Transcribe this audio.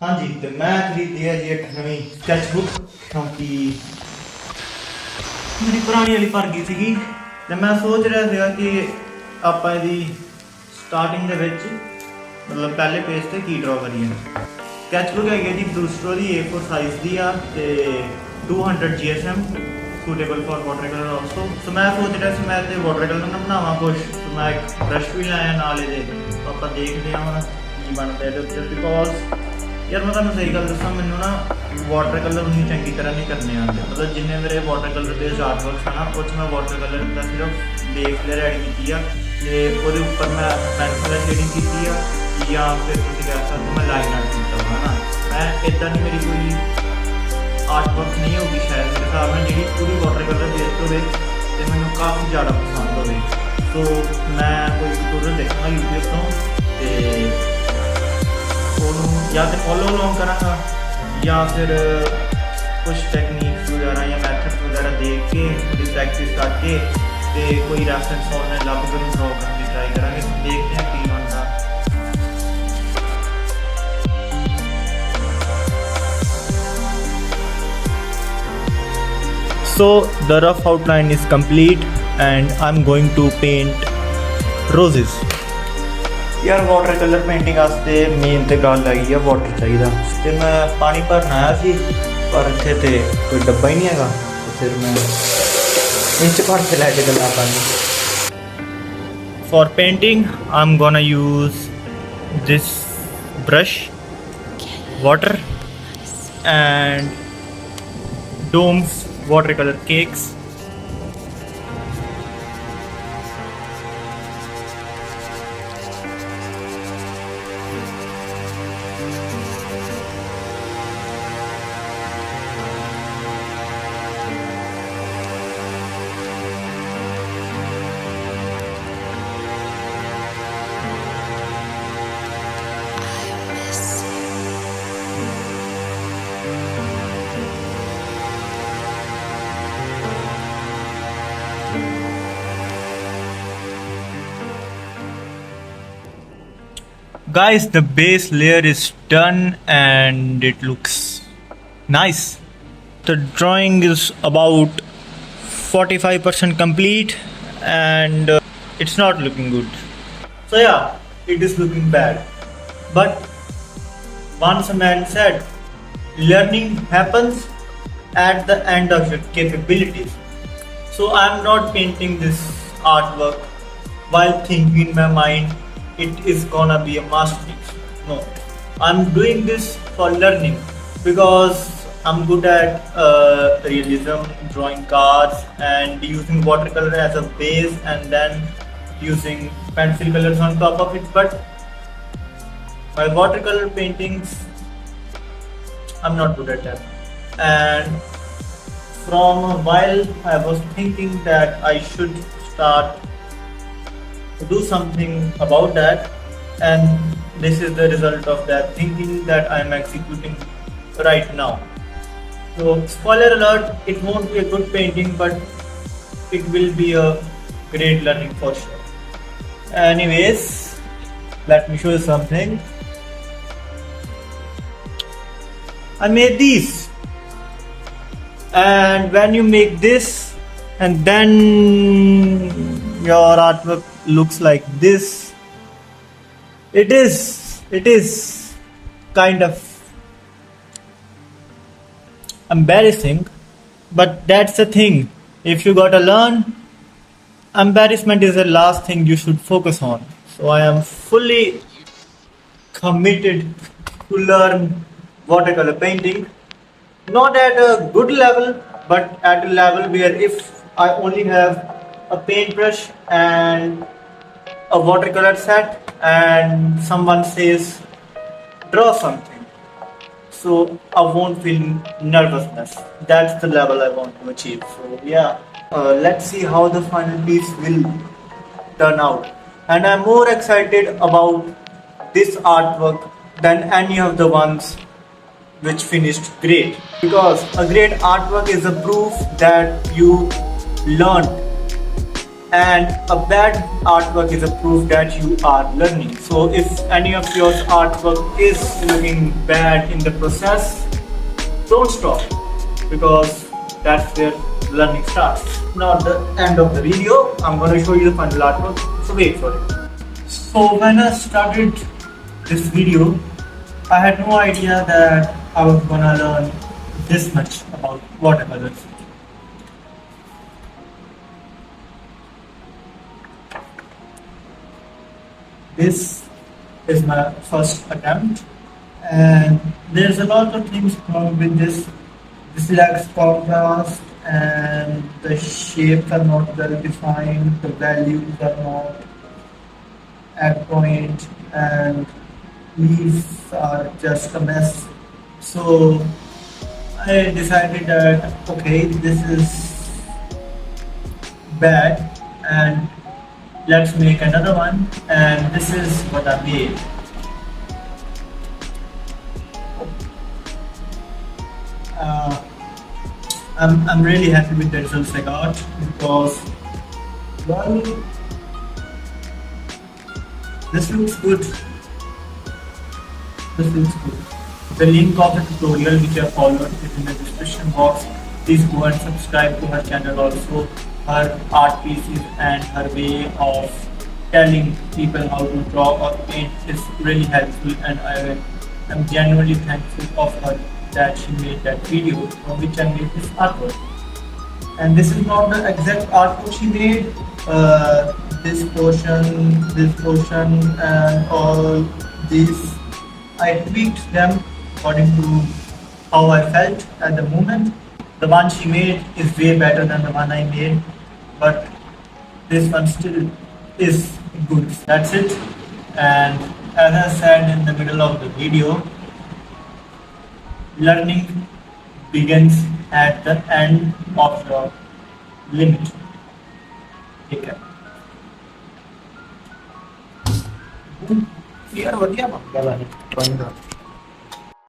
हाँ जी, तो मैं खरीदी है जी 98 स्कैचबुक क्योंकि मेरी पुरानी वाली भर गई ਸੀਗੀ ਤੇ ਮੈਂ ਸੋਚ ਰਿਹਾ ਸੀਗਾ ਕਿ ਆਪਾਂ ਇਹਦੀ ਸਟਾਰਟਿੰਗ ਦੇ ਵਿੱਚ ਮਤਲਬ ਪਹਿਲੇ ਪੇਜ ਤੇ ਕੀ ਡਰਾ ਕਰੀਏ। ਸਕੈਚਬੁੱਕ ਹੈਗੀ ਹੈ ਜੀ ਬਰੂਸਟੋ ਦੀ A4 ਸਾਈਜ਼ ਦੀ ਆ ਤੇ 200 GSM suitable for watercolor also। ਸੋ ਮੈਂ ਸੋਚ ਰਿਹਾ ਸੀ ਮੈਂ ਤੇ ਵਾਟਰਕਲਰ ਨਾਲ ਬਣਾਵਾਂ ਕੁਝ, ਤੇ ਮੈਂ ਇੱਕ ਬ੍ਰਸ਼ ਵੀ ਲਾਇਆ ਨਾਲ ਇਹਦੇ। ਆਪਾਂ ਦੇਖਦੇ ਹਾਂ ਹੁਣ ਕੀ ਬਣਦਾ ਇਹਦੇ ਉੱਤੇ। ਬਿਕੋਜ਼ यार मैं तुम्हें सही गल दसा, मैनू ना वाटर कलर उन्नी चंगी तरह नहीं करने आते। मतलब जिन्ने मेरे वाटर कलर के आर्ट वर्क है ना उस मैं वाटर कलर का सिर्फ बेस लेयर ऐड की तो उपर मैं पेंसिल शेडिंग की या फिर तुम कह सकते हो मैं लाइन आर्ट किया है ना। मैं इदा नहीं मेरी कोई आर्ट वर्क नहीं होगी शायद मेरे हिसाब में जी पूरी वाटर कलर बेस्ड हो तो मैंने काफ़ी ज़्यादा पसंद हो। तो मैं कोई ट्यूटोरियल देखूँगा यूट्यूब तो या तो फॉलो अलॉन्ग कराँगा या फिर कुछ टेक्निक्स वगैरह या मैथड्स वगैरह देख के थोड़ी प्रैक्टिस करके तो कोई रेफरेंस ऑनलाइन लभ कर ड्रॉ करने की ट्राई करेंगे। देखते हैं की बनता। So the rough outline is complete and I'm going to paint roses। यार वाटर कलर पेंटिंग वास्ते मेन तो गल आई है वाटर चाहिए। तो मैं पानी भरना आया सी पर इत्थे ते कोई डब्बा ही नहीं है, तो फिर मैं इंच भर के लैके गला पानी। For painting I am gonna use this brush, water and Doms water colour cakes. Guys, the base layer is done and it looks nice. The drawing is about 45% complete and it's not looking good. So yeah, it is looking bad. But once a man said, learning happens at the end of your capabilities. So I am not painting this artwork while thinking in my mind it is gonna be a masterpiece. No, I'm doing this for learning because I'm good at realism, drawing cars and using watercolor as a base and then using pencil colors on top of it. But my watercolor paintings, I'm not good at that. And from a while I was thinking that I should start to do something about that, and this is the result of that thinking that I am executing right now. So spoiler alert, it won't be a good painting but it will be a great learning for sure. Anyways, let me show you something. I made these, and when you make this and then your artwork looks like this, it is kind of embarrassing, but that's the thing. If you gotta learn, embarrassment is the last thing you should focus on. So I am fully committed to learn watercolor painting, not at a good level but at a level where if I only have a paintbrush and a watercolor set and someone says draw something, so I won't feel nervousness. That's the level I want to achieve. So yeah, let's see how the final piece will turn out. And I'm more excited about this artwork than any of the ones which finished great, because a great artwork is a proof that you learned And a bad artwork is a proof that you are learning. So if any of your artwork is looking bad in the process, don't stop, because that's where learning starts. Now at the end of the video, I'm going to show you the final artwork, so wait for it. So when I started this video, I had no idea that I was going to learn this much about watercolors. This is my first attempt, and there's a lot of things wrong with this. This lacks contrast, and the shapes are not well defined, the values are not at point, and leaves are just a mess. So I decided that okay, this is bad, and let's make another one. And this is what I made. uh, I'm really happy with the results I got, because, well, this looks good. This looks good. The link of the tutorial which I followed is in the description box. Please go and subscribe to her channel also. Her art pieces and her way of telling people how to draw or paint is really helpful, and I am genuinely thankful of her that she made that video from which I made this artwork. And this is not the exact artwork she made. This portion, and all these, I tweaked them according to how I felt at the moment. The one she made is way better than the one I made, but this one still is good. That's it. And as I said in the middle of the video, learning begins at the end of your limit. Take care. यार बढ़िया बन गया है